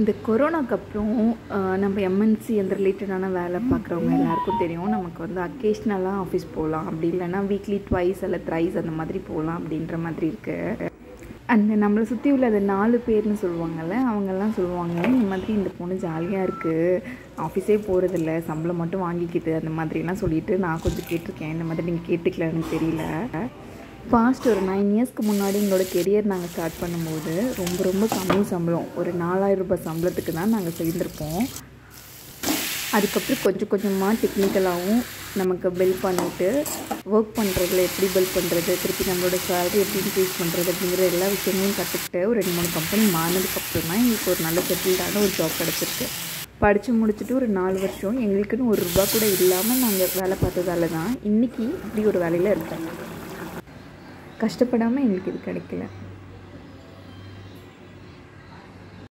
இந்த கொரோனாக்கு அப்புறம் நம்ம எம்என்சி அந்த ரிலேட்டடான வேலை பார்க்குறவங்க எல்லாருக்கும் தெரியும். நமக்கு வந்து அக்கேஷ்னலாக ஆஃபீஸ் போகலாம், அப்படி இல்லைன்னா வீக்லி ட்வைஸ் அல்ல த்ரைஸ் அந்த மாதிரி போகலாம் அப்படின்ற மாதிரி இருக்குது. அந்த நம்மளை சுற்றி உள்ள அந்த 4 பேர்னு சொல்லுவாங்கள்ல, அவங்கெல்லாம் சொல்லுவாங்க இந்த மாதிரி இந்த பொண்ணு ஜாலியாக இருக்குது, ஆஃபீஸே போகிறதில்ல, சம்பளம் மட்டும் வாங்கிக்கிது அந்த மாதிரிலாம் சொல்லிவிட்டு நான் கொஞ்சம் கேட்டிருக்கேன். இந்த மாதிரி நீங்கள் கேட்டுக்கலன்னு தெரியல. ஃபாஸ்ட் ஒரு 9 இயர்ஸ்க்கு முன்னாடி எங்களோட கெரியர் நாங்கள் ஸ்டார்ட் பண்ணும்போது ரொம்ப கம்மி சம்பளம், ஒரு 4000 ரூபாய் சம்பளத்துக்கு தான் நாங்கள் சேர்ந்துருப்போம். அதுக்கப்புறம் கொஞ்சமாக டெக்னிக்கலாகவும் நமக்கு பில் பண்ணிவிட்டு ஒர்க் பண்ணுறதுல எப்படி பில் பண்ணுறது, திருப்பி நம்மளோட சேலரி எப்படி இன்க்ரீஸ் பண்ணுறது அப்படிங்கிற எல்லா விஷயங்களையும் கற்றுக்கிட்டு ஒரு 2-3 கம்பெனி மாறினதுக்கப்புறம் தான் எங்களுக்கு ஒரு நல்ல செட்டில்டான ஒரு ஜாப் கிடச்சிருக்கு. படித்து முடிச்சுட்டு ஒரு 4 வருஷம் எங்களுக்குன்னு ஒரு ரூபா கூட இல்லாமல் நாங்கள் வேலை பார்த்ததால தான் இன்றைக்கி இப்படி ஒரு வேலையில் இருக்கோம். கஷ்டப்படாமல் எங்களுக்கு இது கிடைக்கல.